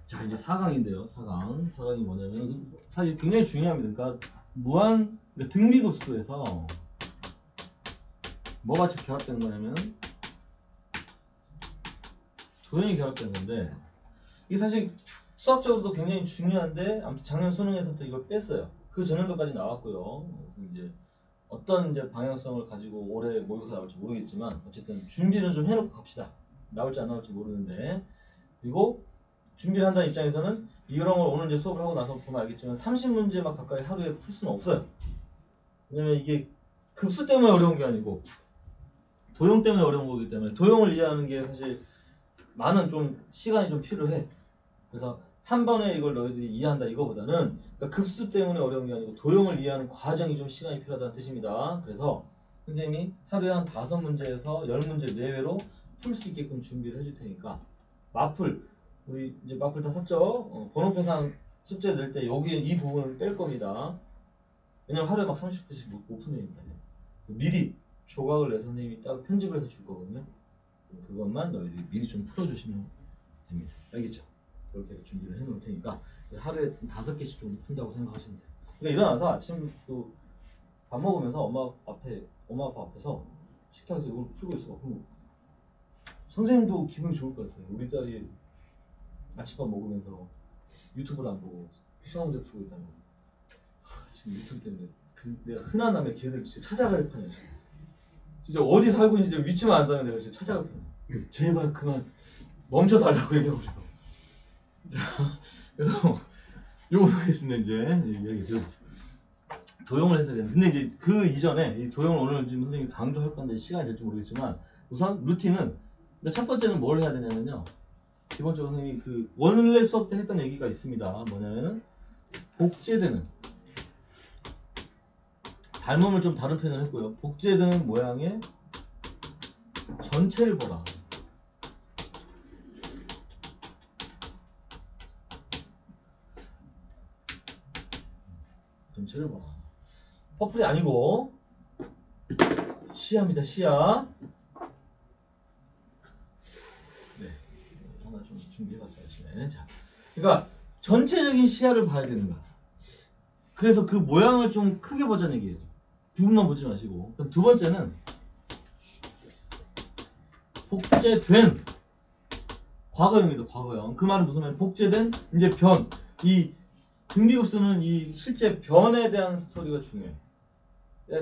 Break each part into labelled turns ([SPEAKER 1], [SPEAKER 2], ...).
[SPEAKER 1] 자, 이제 4강인데요. 4강. 4강이 뭐냐면, 사실 굉장히 중요합니다. 그러니까, 그러니까 등비급수에서 뭐가 결합된 거냐면, 도형이 결합된 건데, 이게 사실 수학적으로도 굉장히 중요한데, 아무튼 작년 수능에서부터 이걸 뺐어요. 그 전년도까지 나왔고요. 이제 어떤 이제 방향성을 가지고 올해 모의고사 나올지 모르겠지만, 어쨌든 준비는 좀 해놓고 갑시다. 나올지 안 나올지 모르는데, 그리고 준비를 한다는 입장에서는 이런 걸 오늘 이제 수업을 하고 나서 보면 알겠지만 30문제만 가까이 하루에 풀 수는 없어요. 왜냐면 이게 급수 때문에 어려운 게 아니고 도형 때문에 어려운 거기 때문에 도형을 이해하는 게 사실 많은 좀 시간이 좀 필요해. 그래서 한 번에 이걸 너희들이 이해한다 이거보다는 그러니까 급수 때문에 어려운 게 아니고 도형을 이해하는 과정이 좀 시간이 필요하다는 뜻입니다. 그래서 선생님이 하루에 한 5문제에서 10문제 내외로 풀 수 있게끔 준비를 해줄 테니까 마풀 우리 이제 마풀 다 샀죠? 번호표상 숙제 낼 때 여기 이 부분을 뺄 겁니다. 왜냐면 하루에 막 30분씩 못 푼다니까. 미리 조각을 내 선생님이 따로 편집을 해서 줄 거거든요. 그것만 너희들이 미리 좀 풀어주시면 됩니다. 알겠죠? 그렇게 준비를 해놓을 테니까 하루에 5개씩 정도 푼다고 생각하시면 돼요. 그러니까 일어나서 아침 또 밥 먹으면서 엄마 아빠 앞에서 식탁에서 이걸 풀고 있어. 그럼 선생님도 기분이 좋을 것 같아요. 우리 딸이 아침밥 먹으면서 유튜브를 안 보고 수학 문제 풀고 있다는 거. 지금 유튜브 때문에 내가 흔한 남의 걔들 진짜 찾아갈 판이야 지금. 진짜 어디 살고 있는지 위치만 안다면 내가 진짜 찾아갈 판이야. 제발 그만 멈춰달라고 얘기하고 싶어. 자, 그래서 요거 하겠습니다. 이제 이야기 드렸어요. 도형을 해서 되는. 근데 이제 그 이전에 이 도형을 오늘 지금 선생님이 강조할 건데 시간이 될지 모르겠지만 우선 루틴은 첫 번째는 뭘 해야 되냐면요. 기본적으로 선생님이 그 원래 수업 때 했던 얘기가 있습니다. 뭐냐면은 복제되는 닮음을 좀 다른 표현을 했고요. 복제되는 모양의 전체를 보라. 전체를 보라. 퍼플이 아니고 시야입니다. 시야. 네, 하나 좀 준비해봤어요. 아침에. 자, 그러니까 전체적인 시야를 봐야 되는 거야. 그래서 그 모양을 좀 크게 보자는 얘기예요. 부분만 보지 마시고. 그럼 두 번째는 복제된 과거형입니다. 과거형. 그 말은 무슨 말이에요? 복제된 이제 변. 이 등비급수는 이 실제 변에 대한 스토리가 중요해.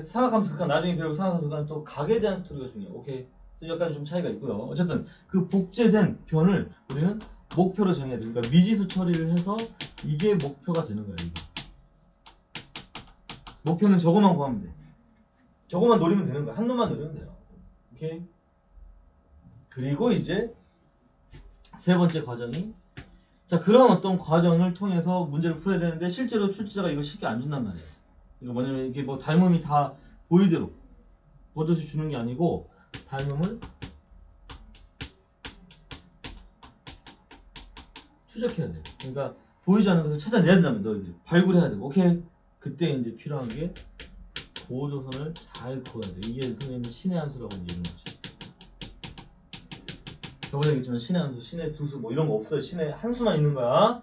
[SPEAKER 1] 상하함수가 나중에 배울 상하함수가 또 각에 대한 스토리가 중요해. 오케이. 여기까지 좀 차이가 있고요. 어쨌든 그 복제된 변을 우리는 목표로 정해야 돼. 그러니까 미지수 처리를 해서 이게 목표가 되는 거야. 이게. 목표는 저거만 구하면 돼. 저거만 노리면 되는 거야. 한 놈만 노리면 돼요. 오케이. 그리고 이제 세 번째 과정이 자 그런 어떤 과정을 통해서 문제를 풀어야 되는데 실제로 출제자가 이거 쉽게 안 준단 말이에요. 이거 뭐냐면 이게 뭐 닮음이 다 보이대로 버젓이 주는 게 아니고 닮음을 추적해야 돼. 그러니까 보이지 않는 것을 찾아내야 된다면 너희들이 발굴해야 되고 오케이. 그때 이제 필요한 게 보조선을 잘 그어야 돼. 이게 선생님이 신의 한 수라고 얘기하는 거지. 저번에 얘기했지만 신의 한 수, 신의 두 수 뭐 이런 거 없어요. 신의 한 수만 있는 거야.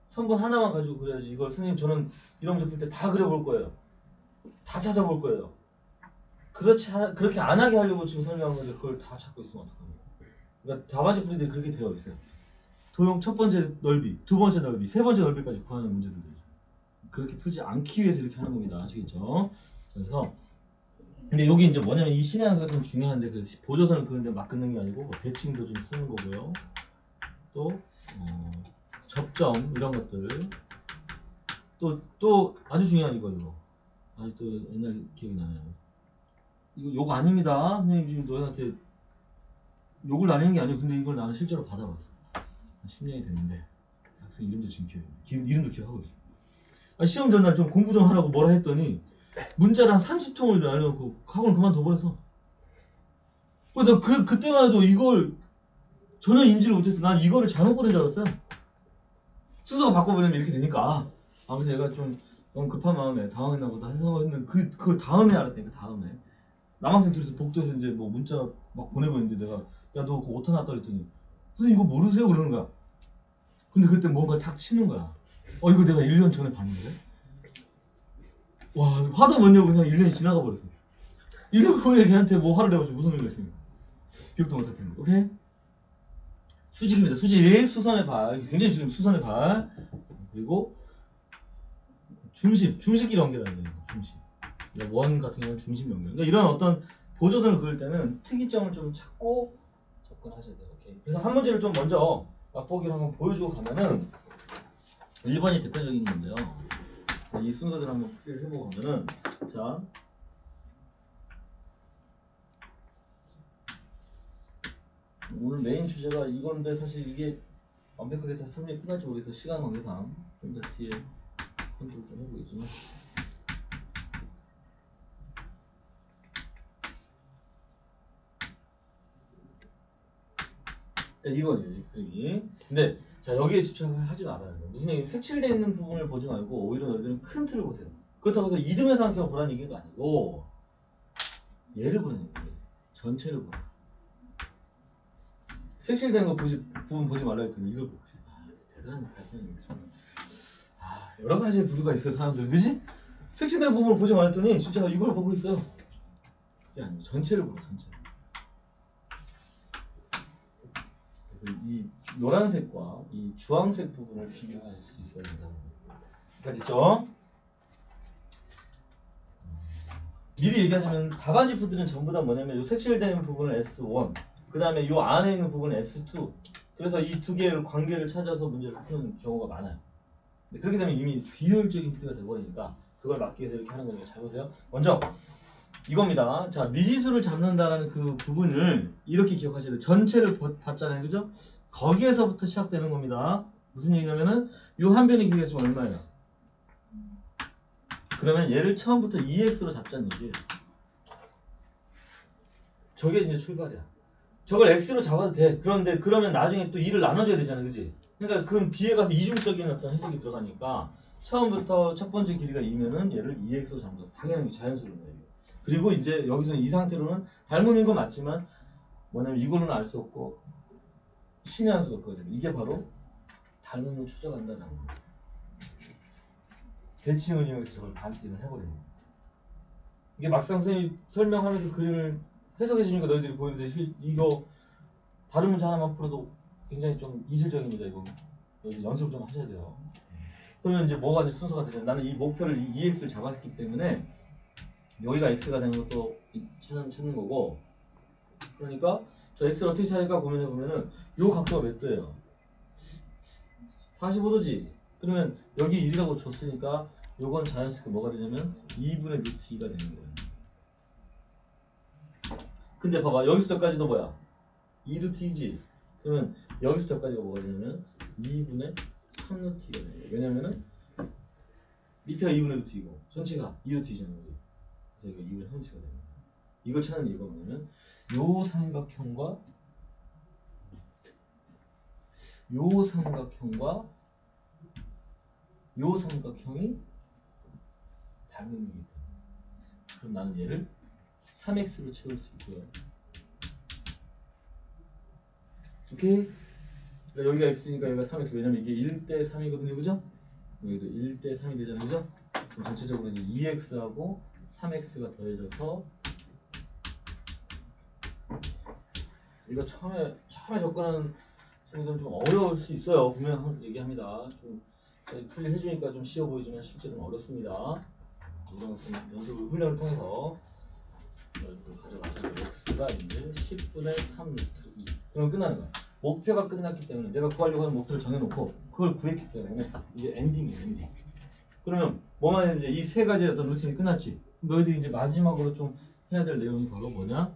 [SPEAKER 1] 성분 하나만 가지고 그려야지. 이걸 선생님 저는 이런 문제 풀 때 다 그려볼 거예요. 다 찾아볼 거예요. 그렇게 안 하게 하려고 지금 설명한 건데 그걸 다 찾고 있으면 어떡합니까? 그러니까 답안지 풀이들이 그렇게 되어 있어요. 도형 첫 번째 넓이, 두 번째 넓이, 세 번째 넓이까지 구하는 문제들도 있어요. 그렇게 풀지 않기 위해서 이렇게 하는 겁니다. 아시겠죠? 그래서 근데 여기 이제 뭐냐면 이 신의 한 수가 좀 중요한데 그래서 보조선을 그는데 막 긋는 게 아니고 대칭도 좀 쓰는 거고요. 또 접점 이런 것들 또 아주 중요한 이거 아직도 옛날 기억이 나요. 이거 욕 아닙니다. 선생님 지금 너희한테 욕을 나누는 게 아니고 근데 이걸 나는 실제로 받아봤어. 10년이 됐는데 학생 이름도 지금 이름도 기억하고 있어. 시험 전날 좀 공부 좀 하라고 뭐라 했더니 문자를 한 30통을 날려놓고 학원을 그만둬버렸어. 그래서 그때만 해도 이걸 전혀 인지를 못했어. 난 이거를 잘못 보낸 줄 알았어요. 순서가 바꿔버리면 이렇게 되니까 그래서 얘가 좀 너무 급한 마음에 당황했나 보다 생각했는데 그 다음에 알았다니까. 다음에 남학생 둘이서 복도에서 이제 뭐 문자 막 보내고 있는데 내가 야 너 그거 어디다 놨다 그랬더니 선생님 이거 모르세요? 그러는 거야. 근데 그때 뭔가 탁 치는 거야. 이거 내가 1년 전에 봤는데? 와, 화도 못 내고 그냥 1년이 지나가 버렸어. 1년 후에 걔한테 뭐 화를 내가지고 무슨 의미가 있습니까? 기억도 못 할 텐데. 오케이? 수직입니다. 수직. 수선의 발. 굉장히 지금 수선의 발. 그리고 중심. 중심끼리 연결하는 거예요. 중심. 원 같은 경우는 중심 연결. 그러니까 이런 어떤 보조선을 그을 때는 특이점을 좀 찾고 접근하셔야 돼요. 오케이. 그래서 한 문제를 좀 먼저 맛보기를 한번 보여주고 가면은 1번이 대표적인 건데요. 이 순서대로 한번 풀이를 해보고 가면은 자 오늘 메인 주제가 이건데 사실 이게 완벽하게 다 설명이 끝날지 모르겠어. 시간 관계상 좀 더 뒤에 컨트롤 좀 해보겠지만 자 이거예요. 여기. 근데 자 여기에 집착하지 말아요. 무슨 얘기? 색칠되어 있는 부분을 보지 말고 오히려 너희들은 큰 틀을 보세요. 그렇다고 해서 이등의 삼각형을 보라는 얘기가 아니고 얘를 보는 얘기예요. 전체를 보라. 색칠된 거 부분 보지 말라 했더니 이걸 보고 있어요. 대단한 발상입니다. 여러 가지 부류가 있어요, 사람들. 그지? 색칠된 부분을 보지 말랬더니 진짜 이걸 보고 있어요. 야, 전체를 보라, 전체. 그래서 이 노란색과 이 주황색 부분을 비교할 수 있어야 된다. 알겠죠? 미리 얘기하자면 답안지푸들은 전부 다 뭐냐면 이 색칠된 부분을 S1, 그 다음에 이 안에 있는 부분은 S2. 그래서 이 두 개의 관계를 찾아서 문제를 푸는 경우가 많아요. 그렇게 되면 이미 비효율적인 풀이가 돼버리니까 그걸 막기 위해서 이렇게 하는 거니까 잘 보세요. 먼저 이겁니다. 자, 미지수를 잡는다라는 그 부분을 이렇게 기억하셔야 돼요. 전체를 봤잖아요. 그죠? 거기에서부터 시작되는 겁니다. 무슨 얘기냐면은 요 한 변의 길이가 지금 얼마예요? 그러면 얘를 처음부터 2x로 잡자는 얘기예요. 저게 이제 출발이야. 저걸 x로 잡아도 돼. 그런데 그러면 나중에 또 2를 나눠줘야 되잖아. 그지? 그러니까 그건 뒤에 가서 이중적인 어떤 해석이 들어가니까 처음부터 첫 번째 길이가 2면은 얘를 2x로 잡는 거 당연히 자연스러운 거예요. 그리고 이제 여기서 이 상태로는 닮음인 건 맞지만 뭐냐면 이걸로는 알 수 없고 신의 한 수가 없거든요. 이게 바로 닮음을 추적한다는 거예요. 대칭을 이용해서 저걸 반띵을 해버립니다. 이게 막상 선생님이 설명하면서 그림을 해석해 주니까 너희들이 보이는데 이거 다른 문제 하나만 풀어도 굉장히 좀 이질적입니다. 이거 연습을 좀 하셔야 돼요. 그러면 이제 뭐가 이제 순서가 되죠? 나는 이 목표를 2x를 잡았기 때문에 여기가 x가 되는 것도 찾는 거고, 그러니까 저 x를 어떻게 찾을까 고민해 보면은 요 각도가 몇 도예요? 45도지. 그러면 여기 1이라고 줬으니까 요건 자연스럽게 뭐가 되냐면 2분의 루트 2가 되는 거예요. 근데 봐봐, 여기서부터까지도 뭐야? 2루트 2지. 그러면 여기서부터까지가 뭐가 되냐면 2분의 3루트 2가 되는 거예요. 왜냐면은 밑에가 2분의 루트 2고 전체가 2루트 2잖아요. 그래서 이거 2분의 3루트가 되는 거예요. 이걸 찾는 이유가 뭐냐면 요 삼각형과 요 삼각형과 요 삼각형이 닮음이기 때문에. 그럼 나는 얘를 3x로 채울 수 있고요. 오케이? 그러니까 여기가 x니까 여기가 3x. 왜냐면 이게 1대 3이거든요. 그죠? 여기도 1대 3이 되잖아요. 그죠? 그럼 전체적으로 이제 2x하고 3x가 더해져서 이거 처음에 접근하는 친구들은 좀 어려울 수 있어요. 분명 얘기합니다. 좀 풀이 해주니까 좀 쉬워 보이지만 실제로는 어렵습니다. 이런 것좀 연습을 훈련을 통해서 가져가서 x가 이제 10분의 3 루트 2. 그럼 끝나는 거야. 목표가 끝났기 때문에 내가 구하려고 하는 목표를 정해놓고 그걸 구했기 때문에 이제 엔딩이에요. 엔딩. 그러면 뭐만 해도 이제 이 세 가지의 어떤 루틴이 끝났지. 너희들이 이제 마지막으로 좀 해야 될 내용이 바로 뭐냐?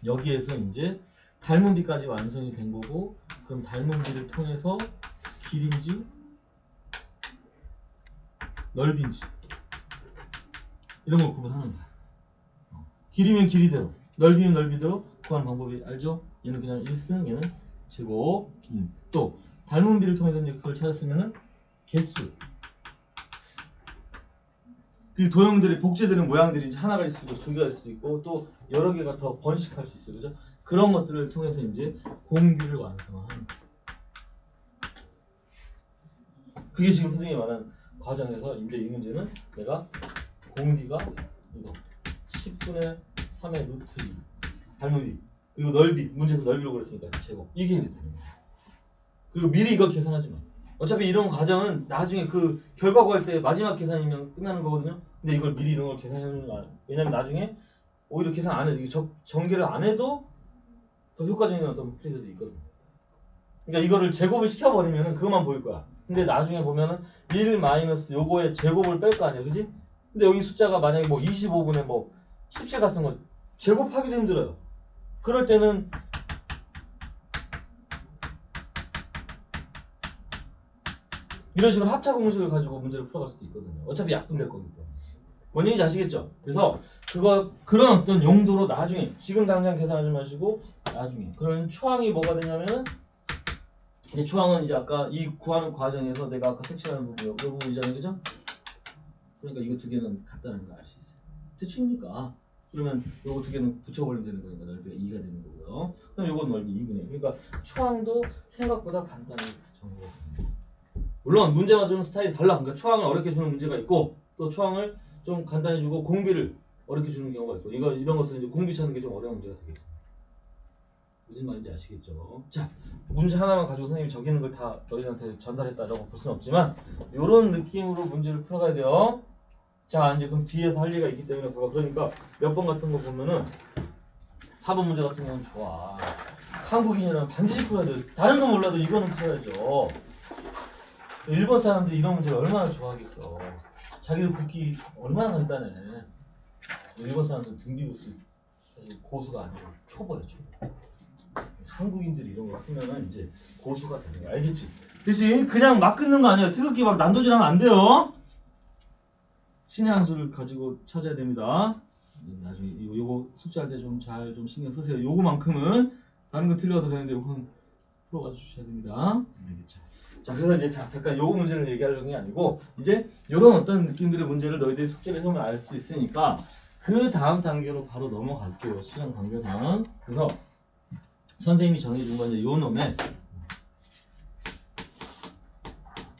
[SPEAKER 1] 여기에서 이제 닮은비까지 완성이 된 거고, 그럼 닮은비를 통해서 길인지 넓인지 이런 걸 구분하는 거야. 길이면 길이대로, 넓이면 넓이대로 구하는 방법이 알죠? 얘는 그냥 1승, 얘는 제곱. 또 닮은비를 통해서 이제 그걸 찾았으면은 개수. 그 도형들의 복제되는 모양들이 이제 하나가 있을 수도 있고 두 개가 있을 수도 있고 또 여러 개가 더 번식할 수 있어요. 그죠? 그런 것들을 통해서 이제 공비를 완성하는 거예요. 그게 지금 선생님이 말하는 과정에서 이제 이 문제는 내가 공비가 이거 10분의 3의 루트 2 발목이 그리고 넓이 문제에서 넓이라고 그랬으니까 제곱 이게 되는 거야. 그리고 미리 이걸 계산하지 마. 어차피 이런 과정은 나중에 그 결과 구할 때 마지막 계산이면 끝나는 거거든요. 근데 이걸 미리 이런 걸 계산하는 거 아니야. 왜냐면 나중에 오히려 계산 안 해도 전개를 안 해도 더 효과적인 어떤 플레이도 있거든. 그러니까 이거를 제곱을 시켜버리면 그것만 보일 거야. 근데 나중에 보면은 1 마이너스 요거의 제곱을 뺄 거 아니야, 그지? 근데 여기 숫자가 만약에 뭐 25분의 뭐 17 같은 거 제곱하기도 힘들어요. 그럴 때는 이런 식으로 합차 공식을 가지고 문제를 풀어갈 수도 있거든요. 어차피 약분될 거기 때문에. 뭔 얘기인지 아시겠죠? 그래서 그런 어떤 용도로 나중에 지금 당장 계산하지 마시고 나중에 그런 초항이 뭐가 되냐면은 이제 초항은 이제 아까 이 구하는 과정에서 내가 아까 색칠하는 부분이요. 그 부분이잖아요, 그죠? 그러니까 이거 두 개는 같다는 걸 알 수 있어요. 대충이니까. 그러면 요거 두 개는 붙여버리면 되는 거니까 넓이가 2가 되는 거고요. 그럼 요건 넓이 2분의 1. 그러니까 초항도 생각보다 간단히 정리가 됩니다. 물론 문제가 좀 스타일이 달라. 그러니까 초항을 어렵게 주는 문제가 있고 또 초항을 좀 간단히 주고 공비를 어렵게 주는 경우가 있고 이런 것들은 이제 공비 찾는 게 좀 어려운 문제가 되겠죠. 무슨 말인지 아시겠죠? 자, 문제 하나만 가지고 선생님이 적이는 걸 다 너희한테 전달했다라고 볼 수는 없지만 이런 느낌으로 문제를 풀어가야 돼요. 자, 이제 그럼 뒤에서 할 얘기가 있기 때문에 그러니까 몇 번 같은 거 보면은 4번 문제 같은 경우는 좋아. 한국인이라면 반드시 풀어야 돼. 다른 건 몰라도 이거는 풀어야죠. 일본 사람들이 이런 문제를 얼마나 좋아하겠어. 자기들 붓기 얼마나 간단해. 일본 사람들 등비부스 사실 고수가 아니고 초보야, 초보. 한국인들이 이런 거 풀면은 이제 고수가 되는 거 알겠지? 대신 그냥 막 끊는 거 아니야. 태극기 막 난도질하면 안 돼요. 신의 한 수를 가지고 찾아야 됩니다. 나중에 요거 숙제할 때 좀 잘 좀 신경 쓰세요. 요거만큼은 다른 건 틀려도 되는데 요거는 풀어가 주셔야 됩니다. 알겠죠? 자, 그래서 이제 잠깐 요거 문제를 얘기하려는 게 아니고 이제 요런 어떤 느낌들의 문제를 너희들이 숙제를 해보면 알 수 있으니까 그 다음 단계로 바로 넘어갈게요. 시간 관계상. 그래서 선생님이 정해준 건 이제 요 놈에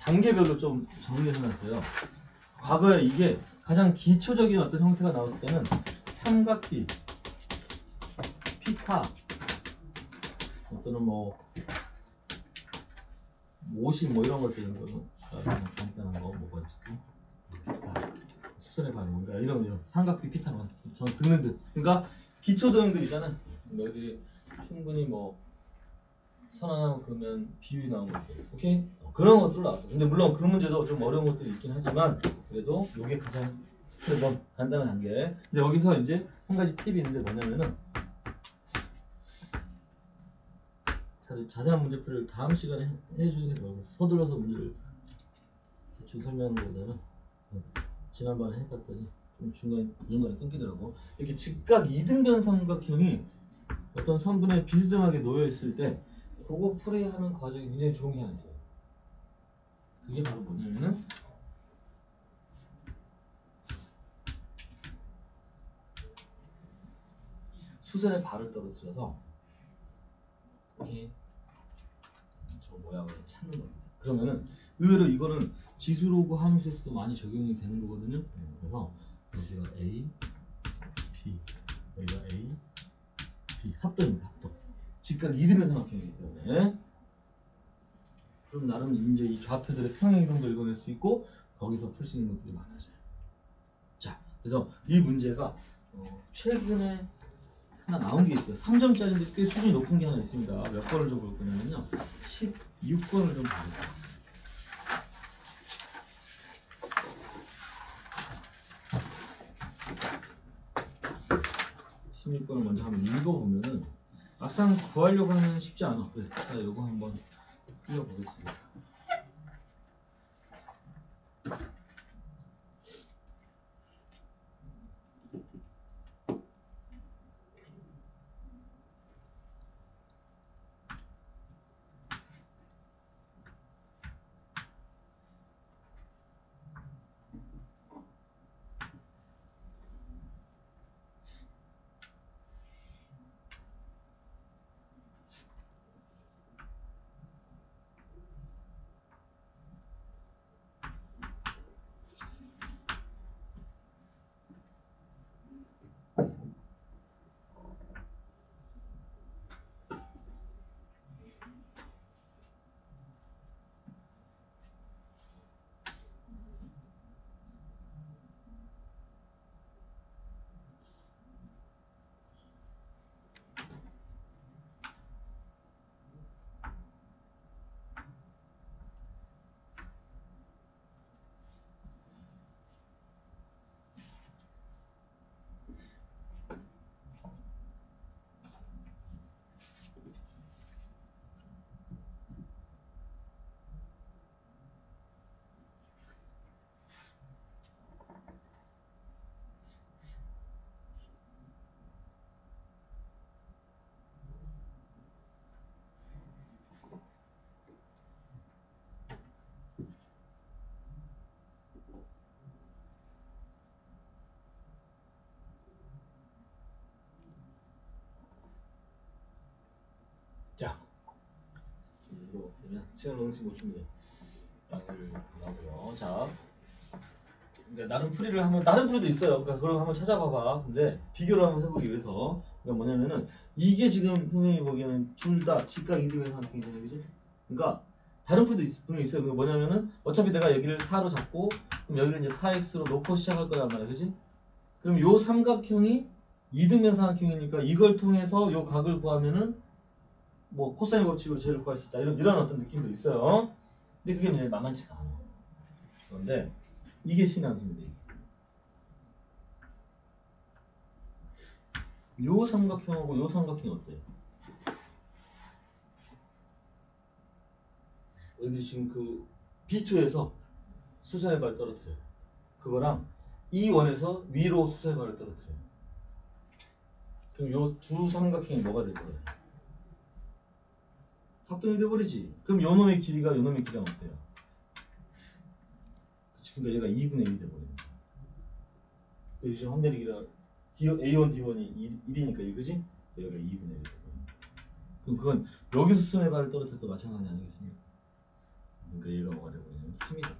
[SPEAKER 1] 단계별로 좀 정리를 해놨어요. 과거에 이게 가장 기초적인 어떤 형태가 나왔을 때는 삼각비, 피타, 또는 뭐 50 뭐 이런 것들인 거는 간단한 거 뭐가 있을까? 수선의 반응, 그러니까 이런 삼각비, 피타, 전 등등등. 그러니까 기초 등등들이잖아. 너희들이 충분히 뭐 선언하고 그러면 비율이 나온 것들, 오케이? 그런 것들로 나왔어. 근데 물론 그 문제도 좀 어려운 것들이 있긴 하지만 그래도 이게 가장 스텝 1 간단한 단계. 근데 여기서 이제 한 가지 팁이 있는데 뭐냐면은 자세한 문제풀이를 다음 시간에 해주는 게 나아요. 서둘러서 문제를 대충 설명하는 것보다는 지난번에 해봤더니 좀 중간에 끊기더라고. 이렇게 직각 이등변 삼각형이 어떤 선분에 비스듬하게 놓여 있을 때 그거 풀이하는 과정이 굉장히 좋은 게 하나 있어요. 그게 바로 뭐냐면은 수선의 발을 떨어뜨려서 이렇게 저 모양을 찾는 겁니다. 그러면은 의외로 이거는 지수로그 함수에서도 많이 적용이 되는 거거든요. 그래서 여기가 A, B, 여기가 A, B 합동입니다. 합동. 직각 이등변 삼각형이기 때문에 그럼 나름 이제 이 좌표들의 평행이동도 읽어낼 수 있고 거기서 풀 수 있는 것들이 많아져요. 자, 그래서 이 문제가 최근에 하나 나온 게 있어요. 3점짜리인데 꽤 수준이 높은 게 하나 있습니다. 몇 번을 좀 볼 거냐면요. 16번을 좀 봐요. 16번을 먼저 한번 읽어보면은 막상 구하려고 하면 쉽지 않아. 그래, 자, 이거 한번 읽어보겠습니다. 자, 이거 쓰면 시간 너무 못 줍니다. 양을 나고요. 자, 그러니까 나름 풀이를 하면 다른 풀이도 있어요. 그러니까 그걸 한번 찾아봐봐. 근데 비교를 한번 해보기 위해서 그러니까 뭐냐면은 이게 지금 선생님이 보기에는 둘 다 직각 이등변 삼각형이잖아요, 그죠? 그러니까 다른 풀이도 분명히 있어요. 그게 뭐냐면은 어차피 내가 여기를 4로 잡고 그럼 여기를 이제 4x로 놓고 시작할 거란 말이야, 그지? 그럼 요 삼각형이 이등변 삼각형이니까 이걸 통해서 요 각을 구하면은 뭐 코사인 법칙으로 제를 구할 수 있다 이런 어떤 느낌도 있어요. 근데 그게 이제 만만치가 않아. 그런데 이게 신한수입니다. 요 삼각형하고 요 삼각형이 어때요? 여기 지금 그 B2에서 수선의 발 떨어뜨려요. 그거랑 이 원에서 위로 수선의 발을 떨어뜨려요. 그럼 요 두 삼각형이 뭐가 될 거예요? 합동이 돼버리지. 그럼 요 놈의 길이가 요 놈의 길이랑 어때요? 그치, 그러니까 얘가 2분의 1이 돼버리는 거야. 여기 지금 한 대리 길이가 A1, D1이 1이니까 이거 그지? 여기가 2분의 1이 돼버리는 거야. 그럼 그건 여기서 수선의 발을 떨어뜨릴 때 마찬가지 아니겠습니까? 그러니까 얘가 뭐가 되버리냐면 3이다.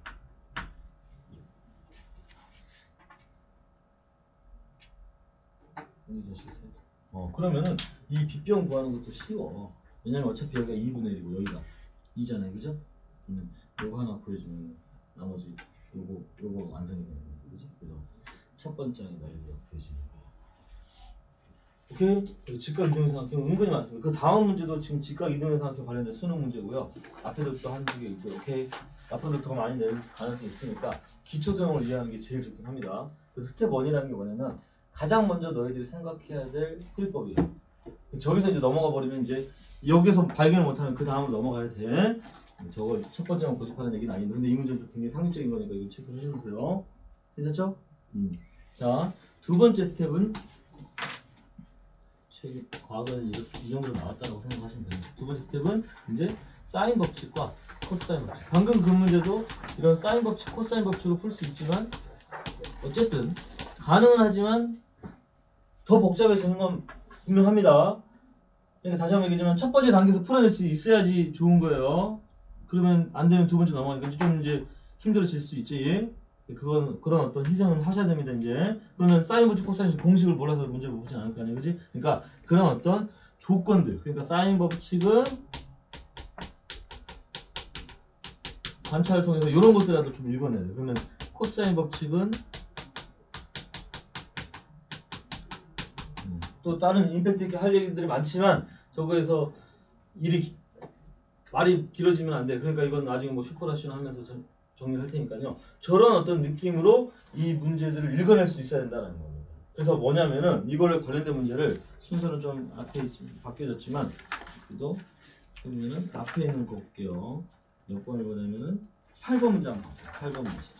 [SPEAKER 1] 이해되시겠어요? 그러면은 이 빗병 구하는 것도 쉬워. 왜냐면 어차피 여기가 2분의 1이고 여기가 2잖아요, 그죠? 그러면 요거 하나 구해주면 나머지 요거 완성이 되는 거죠, 그죠? 그래서 첫 번째에다 이렇게 구해주는 거예요. 오케이? 그래서 직각 이등변 삼각형 은근히 많습니다. 그 다음 문제도 지금 직각 이등변 삼각형 관련된 수능 문제고요. 앞에도 또 한 개 있고, 오케이? 앞으로도 더 많이 낼 가능성이 있으니까 기초 도형을 이해하는 게 제일 좋긴 합니다. 그 스텝 1이라는 게 뭐냐면 가장 먼저 너희들이 생각해야 될 풀이법이에요. 저기서 이제 넘어가 버리면 이제 여기서 발견을 못하면 그 다음으로 넘어가야 돼. 저거 첫 번째만 고집하는 얘기는 아닌데 근데 이 문제도 굉장히 상식적인 거니까 이거 체크를 해주세요. 괜찮죠? 자, 두 번째 스텝은 책이 과거에 이 정도로 나왔다고 생각하시면 됩니다. 두 번째 스텝은 이제 사인 법칙과 코사인 법칙. 방금 그 문제도 이런 사인 법칙, 코사인 법칙으로 풀 수 있지만 어쨌든 가능은 하지만 더 복잡해지는 건 분명합니다. 그러니까 다시 한번 얘기하지만 첫 번째 단계에서 풀어낼 수 있어야지 좋은 거예요. 그러면 안 되면 두 번째 넘어가니까 좀 이제 힘들어질 수 있지. 그런 어떤 희생은 하셔야 됩니다, 이제. 그러면 사인 법칙, 코사인 법칙 공식을 몰라서 문제를 보지 않을 거 아니에요, 그지? 그러니까 그런 어떤 조건들. 그러니까 사인 법칙은 관찰을 통해서 이런 것들이라도 좀 읽어내야 돼요. 그러면 코사인 법칙은 또 다른 임팩트 있게 할 얘기들이 많지만 저거에서 말이 길어지면 안 돼. 그러니까 이건 나중에 뭐 슈퍼라시나 하면서 정리를 할 테니까요. 저런 어떤 느낌으로 이 문제들을 읽어낼 수 있어야 된다는 겁니다. 그래서 뭐냐면은 이걸로 관련된 문제를 순서는 좀 앞에 바뀌어졌지만 그래도 그러면은 앞에 있는 거 볼게요. 몇 번을 보냐면은 8번 문제 한번 보세요. 8번 문제.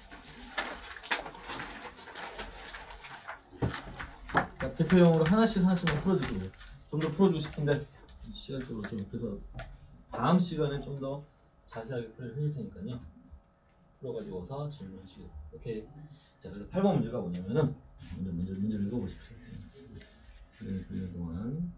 [SPEAKER 1] 대표형으로 하나씩만 풀어주세요. 좀 더 풀어주고 싶은데 시간적으로 좀 그래서 다음 시간에 좀 더 자세하게 풀이를 해줄 테니까요. 풀어가지고서 질문하시겠습니다. 오케이. 자, 그래서 8번 문제가 뭐냐면은 문제를 읽어보십시오. 풀리는 동안.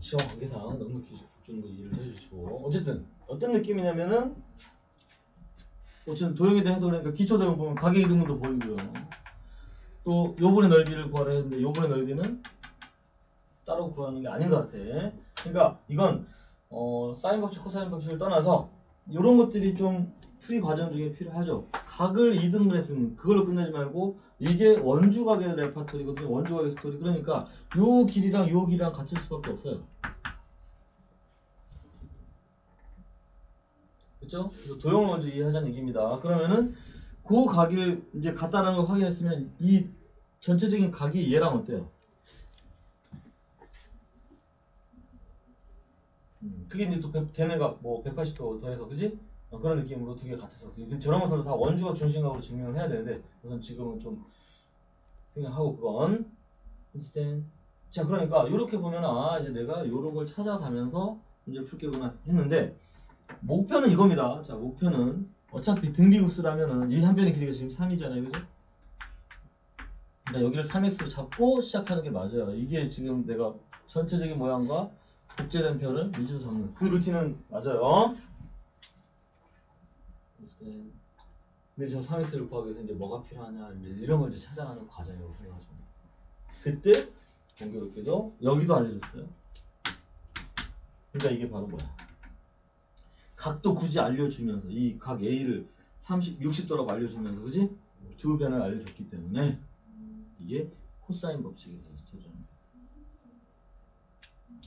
[SPEAKER 1] 시험 관계상 너무 주는 거 이해를 해주시고 어쨌든 어떤 느낌이냐면은 어쨌든 도형에 대한 해석을 하니까 기초 도형 보면 가계 이등분도 보이고요. 또 요번의 넓이를 구하라 했는데 요번의 넓이는 따로 구하는 게 아닌 것 같아. 그러니까 이건 사인 법칙, 코사인 법칙을 떠나서 이런 것들이 좀 풀이 과정 중에 필요하죠. 각을 2등분했으면 그걸로 끝내지 말고 이게 원주각의 레파토리거든요. 원주각의 스토리. 그러니까 요 길이랑 요 길이랑 같을 수밖에 없어요. 그렇죠? 그래서 도형을 먼저 이해하자는 얘기입니다. 그러면은 그 각을 이제 같다라는 걸 확인했으면 이 전체적인 각이 얘랑 어때요? 그게 이제 또 대내각 뭐 180도 더해서 그지? 그런 느낌으로 두 개 같아서 저런 것들은 다 원주각 중심각으로 증명을 해야 되는데 우선 지금은 좀 생각하고 그건 인스텐. 자 그러니까 이렇게 보면 이제 내가 요런 걸 찾아가면서 문제 풀겠구나 했는데 목표는 이겁니다. 자 목표는 어차피 등비급수라면은 이 한 변의 길이가 지금 3이잖아요, 그죠? 그러니까 여기를 3x로 잡고 시작하는 게 맞아요. 이게 지금 내가 전체적인 모양과 복제된 표를 미지로 잡는 그 루틴은 맞아요. 근데 저 3x를 구하기 위해서 이제 뭐가 필요하냐 이런 걸 이제 찾아가는 과정이라고 생각하죠. 그때 공교롭게도 여기도 알려줬어요. 그러니까 이게 바로 뭐야? 각도 굳이 알려주면서 이 각 A를 60도라고 알려주면서 그지? 두 변을 알려줬기 때문에 이게 코사인 법칙에서 스터죠.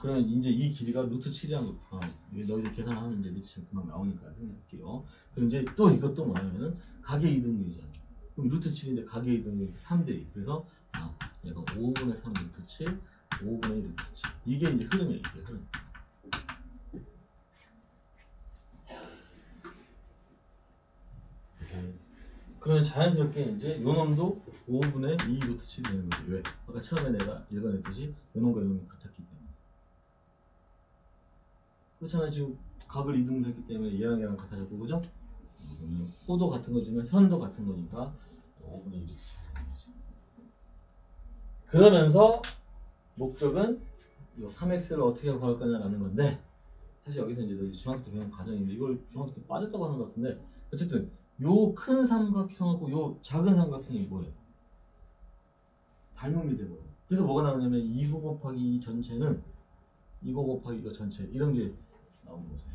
[SPEAKER 1] 그러면 이제 이 길이가 루트 7이라는 걸 구하면 이게 너희들 계산하면 이제 루트 7 금방 나오니까 생각할게요. 그럼 이제 또 이것도 뭐냐면은 각의 이등분이잖아. 그럼 루트 7인데 각의 이등분이 3대2. 그래서 얘가 5분의 3 루트 7, 5분의 1 루트 7. 이게 이제 흐름이에요. 이게 흐름. 그러면 자연스럽게 이제 요 놈도 5분의 2 루트 7이 되는 거지. 왜? 아까 처음에 내가 읽어냈듯이 요 놈과 요 놈이 같았기 때문에. 그렇잖아요. 지금 각을 이등분 했기 때문에 얘랑 얘랑 같아졌고, 그죠? 호도 같은 거지만 현도 같은 거니까 5분의 1 루트 7이 되는 거지. 그러면서 목적은 이 3x를 어떻게 구할 거냐라는 건데 사실 여기서 이제 너희 중학교 때 배운 과정인데 이걸 중학교 때 빠졌다고 하는 것 같은데 어쨌든 요 큰 삼각형하고 요 작은 삼각형이 뭐예요? 닮음이 되고요. 그래서 뭐가 나오냐면 이거 곱하기 이 전체는 이거 곱하기 이거 전체 이런 게 나오는 거죠.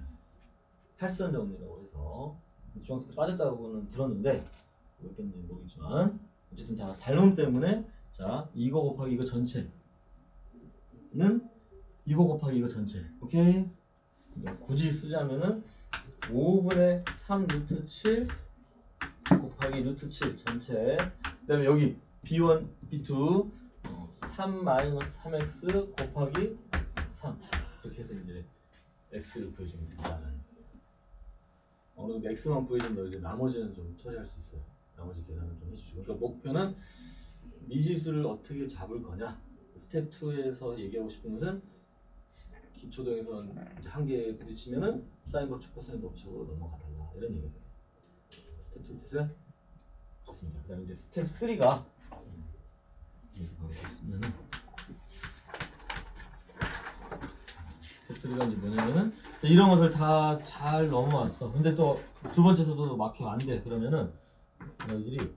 [SPEAKER 1] 팔선 정리라고 해서 중학교 때 빠졌다고는 들었는데 몇 개인지 모르겠지만 어쨌든 다 닮음 때문에 자 이거 곱하기 이거 전체는 이거 곱하기 이거 전체. 오케이? 그러니까 굳이 쓰자면은 5분의 3 루트 7 곱하기 루트 7 전체. 그 다음에 여기 B1, B2 3 마이너스 3x 곱하기 3 이렇게 해서 이제 x를 구해주면 된다. 어느 정도 x만 구해주면 이제 나머지는 좀 처리할 수 있어요. 나머지 계산을 좀 해주시고. 그러니까 목표는 미지수를 어떻게 잡을 거냐. 스텝 2에서 얘기하고 싶은 것은 기초동에서 한계에 부딪히면은 사인 법칙, 코사인 법칙으로 넘어가달라 이런 얘기예요. 스텝 2 뜻은 그렇습니다. 그다음에 이제 스텝 3가 스텝 3가 이제 뭐냐면은 이런 것을 다 잘 넘어왔어. 근데 또 두 번째서도 막혀 안 돼. 그러면은 너희들이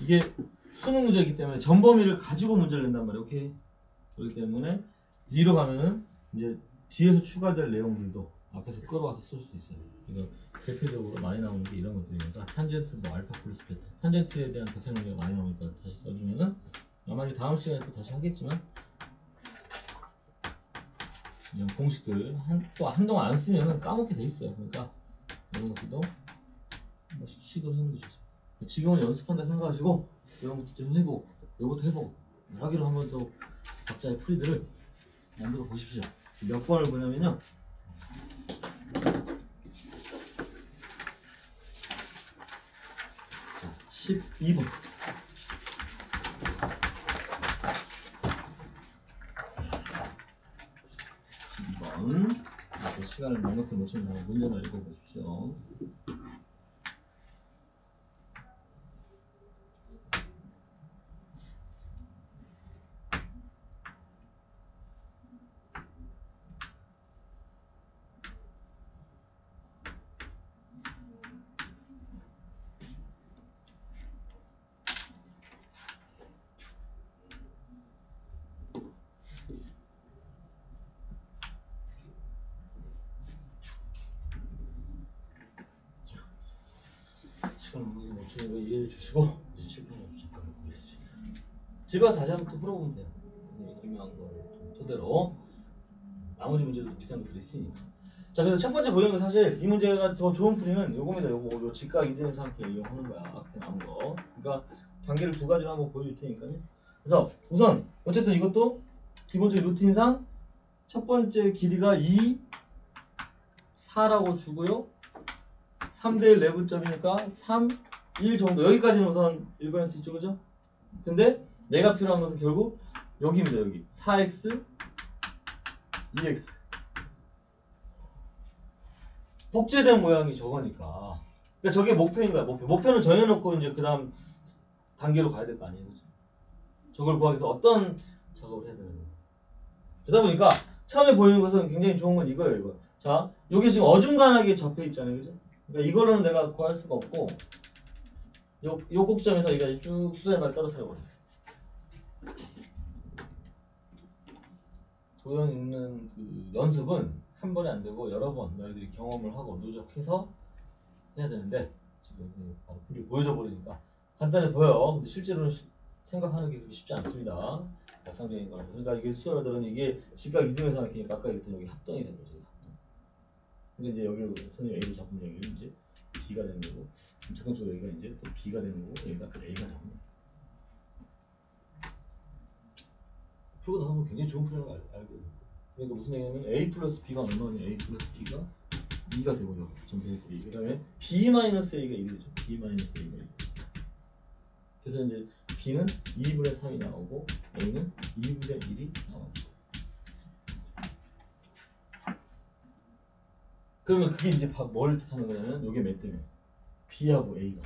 [SPEAKER 1] 이게 수능 문제이기 때문에 전범위를 가지고 문제를 낸단 말이야. 오케이? 그렇기 때문에 뒤로 가면은 이제 뒤에서 추가될 내용들도 앞에서 끌어와서 쓸 수 있어요. 그러니까 대표적으로 많이 나오는 게 이런 것들이니까 탄젠트 뭐 알파 플러스 베타 탄젠트에 대한 대상 문제가 많이 나오니까 다시 써주면은 아마 이제 다음 시간에 또 다시 하겠지만 이런 공식들 또 한동안 안 쓰면은 까먹게 돼 있어요. 그러니까 이런 것들도 한번 시도를 해보는 게 좋습니다. 지금은 연습한다 생각하시고 이런 것도 좀 해보고 이것도 해보고 하기로 한번 더 각자의 풀이들을 만들어 보십시오. 몇 번을 보냐면요. 자, 12번. 12번. 이렇게 시간을 넉넉히 놓치면 문제를 읽어보십시오. 시간 못 주는 거 이해해 주시고 이제 칠판을 잠깐 보겠습니다. 집에 와서 다시 한번 또 풀어보면 돼요. 유명한 걸 토대로 나머지 문제도 비슷한 것들이 있으니까. 자, 그래서 첫 번째 보이는 건 사실 이 문제가 더 좋은 풀이는 요겁니다. 요 직각 이등에서 함께 이용하는 거야. 앞에 나온 거. 그러니까 단계를 두 가지로 한번 보여줄 테니까요. 그래서 우선 어쨌든 이것도 기본적인 루틴상 첫 번째 길이가 2, 4라고 주고요. 3대 1 내분점이니까 3, 1 정도. 여기까지는 우선 읽어낼 수 있죠, 그죠? 근데 내가 필요한 것은 결국 여기입니다, 여기. 4x, 2x. 복제된 모양이 저거니까. 그러니까 저게 목표인 거야, 목표. 목표는 정해놓고 이제 그 다음 단계로 가야 될 거 아니에요, 그죠? 저걸 구하기 위해서 어떤 작업을 해야 되는 거야. 그러다 보니까 처음에 보이는 것은 굉장히 좋은 건 이거예요, 이거. 자, 요게 지금 어중간하게 접해 있잖아요, 그죠? 그러니까 이걸로는 내가 구할 수가 없고, 요 꼭지점에서 이가 쭉 수선해발 떨어뜨려 버려. 도형 읽는 그 연습은 한 번에 안 되고 여러 번 너희들이 경험을 하고 누적해서 해야 되는데, 지금 바로 풀이 보여줘 버리니까 간단해 보여. 근데 실제로는 생각하는 게 그렇게 쉽지 않습니다. 약상적인 거라서. 그러니까 이게 수학자들은 이게 직각 이등에서 생각하니까 아까 얘기했던 여기 합동이 된 거죠. 합동. 근데 이제 여기로 선생님 A로 잡으면 여기는 이제 B가 되는 거고, 자동적으로 여기가 이제 또 B가 되는 거고, 여기가 그 A가 되는 거고. 풀고 나서 굉장히 좋은 풀이라는 걸 알게 돼요. 그러니까 무슨 얘기냐면 A 플러스 B가 얼마냐? A 플러스 B가 2가 되고요. 전체의 B. 그 다음에 B 마이너스 A가 1이 되죠. B 마이너스 A가 1. 그래서 이제 B는 2분의 3이 나오고 A는 2분의 1이 나옵니다. 그러면 그게 이제 뭘 뜻하는 거냐면 이게 몇 대면 B하고 A가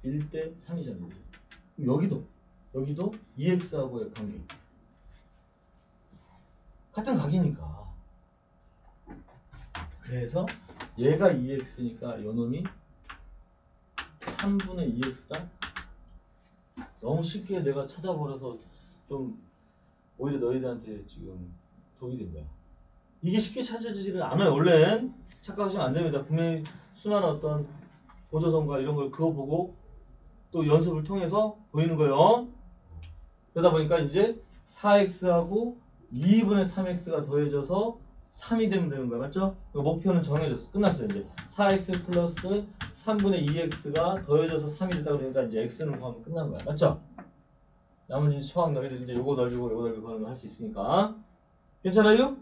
[SPEAKER 1] 1대 3이잖아요. 그럼 여기도 EX하고의 관계. 같은 각이니까. 그래서 얘가 2x니까 요놈이 3분의 2x다. 너무 쉽게 내가 찾아버려서 좀 오히려 너희들한테 지금 독이 된 거야. 이게 쉽게 찾아지지를 않아요. 원래 착각하시면 안 됩니다. 분명히 수많은 어떤 보조선과 이런 걸 그거 보고 또 연습을 통해서 보이는 거예요. 그러다 보니까 이제 4x하고 2분의 3x가 더해져서 3이 되면 되는 거야. 맞죠? 목표는 정해졌어. 끝났어요. 이제 4x 플러스 3분의 2x가 더해져서 3이 됐다 그러니까 이제 x는 구하면 끝난 거야. 맞죠? 나머지 수학 너희들 이제 요거 널리고 요거 널리고 하는 거 할 수 있으니까. 괜찮아요?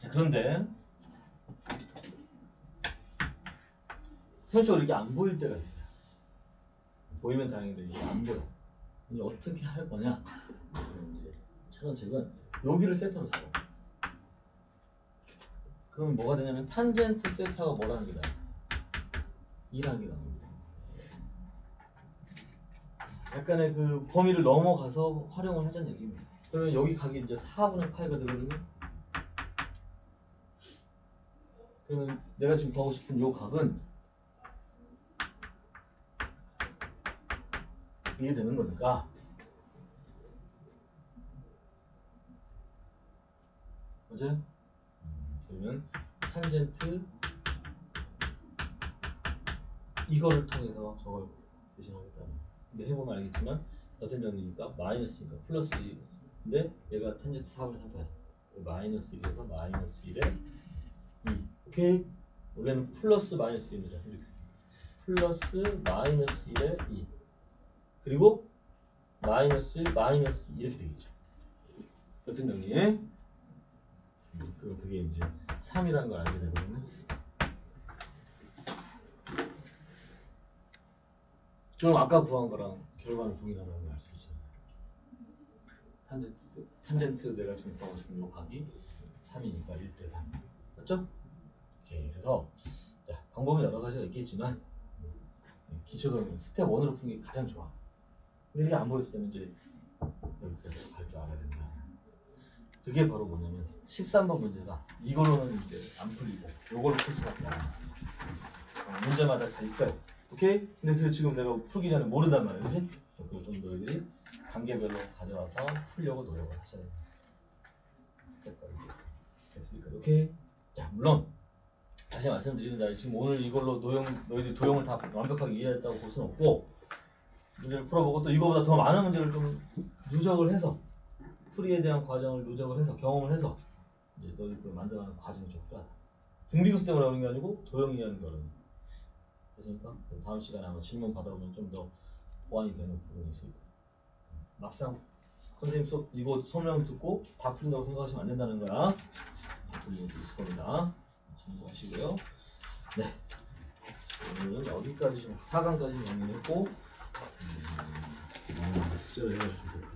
[SPEAKER 1] 자, 그런데 현실적으로 이게 안 보일 때가 있어요. 보이면 다행인데 이게 안 보여. 이제 어떻게 할 거냐? 이제 차선책은 여기를 세타로 잡아. 그럼 뭐가 되냐면 탄젠트 세타가 뭐라는 게 나와요? 2라는 게 나옵니다. 약간의 그 범위를 넘어가서 활용을 하자는 얘기입니다. 그러면 여기 각이 이제 4분의 8가 되거든요. 그러면 내가 지금 구하고 싶은 요 각은 이게 되는 거니까 맞아요? 그러면 탄젠트 이거를 통해서 저걸 대신하겠다. 근데 해보면 알겠지만 어셈정리니까 마이너스니까 플러스인데 얘가 탄젠트 4분의 3파야. 마이너스 1에서 마이너스 1에 2. 오케이? 원래는 플러스 마이너스 1입니다. 플러스 마이너스 1에 2. 그리고 마이너스 1, 마이너스 2 이렇게 되겠죠. 어셈정리. 그럼 그게 이제 3이라는 걸 알게 되거든요. 그럼 아까 구한 거랑 결과는 동일하다는 걸 알 수 있잖아요. 탄젠트 내가 지금 구하고 싶은 요 각이 3이니까 1대 3. 맞죠? 오케이. 그래서 자, 방법은 여러 가지가 있겠지만 기초적인 스텝 1으로 푸는 게 가장 좋아. 근데 이게 안 보였을 때는 이제 여기까지 갈 줄 알아야 된다. 그게 바로 뭐냐면 13번 문제가 이걸로는 이제 안 풀리고 요걸로 풀 수밖에 없는 문제마다 다 있어요. 오케이? 근데 그 지금 내가 풀기 전에 모른단 말이야. 그지? 그걸 좀 너희들이 단계별로 가져와서 풀려고 노력을 하셔야 됩니다. 스텝까지 있겠습니다. 오케이? 자, 물론 다시 말씀드리는 지금 오늘 이걸로 너희들이 도형을 다 완벽하게 이해했다고 볼 수는 없고 문제를 풀어보고 또 이거보다 더 많은 문제를 좀 누적을 해서 풀이에 대한 과정을 누적을 해서 경험을 해서 이제 너희들 만들어가는 과정이 좀 필요하다. 등비급수 때문에 어려운 게 아니고 도형 이해하는 게 어려운 거야. 그렇습니까? 다음 시간에 아마 질문 받아보면 좀 더 보완이 되는 부분이 있을 거예요. 막상 선생님 수업 이거 설명 듣고 다 풀린다고 생각하시면 안 된다는 거야. 풀리는 게 있을 겁니다. 참고하시고요. 네. 오늘 여기까지 좀 4강까지 정리했고
[SPEAKER 2] 숙제를 해가지고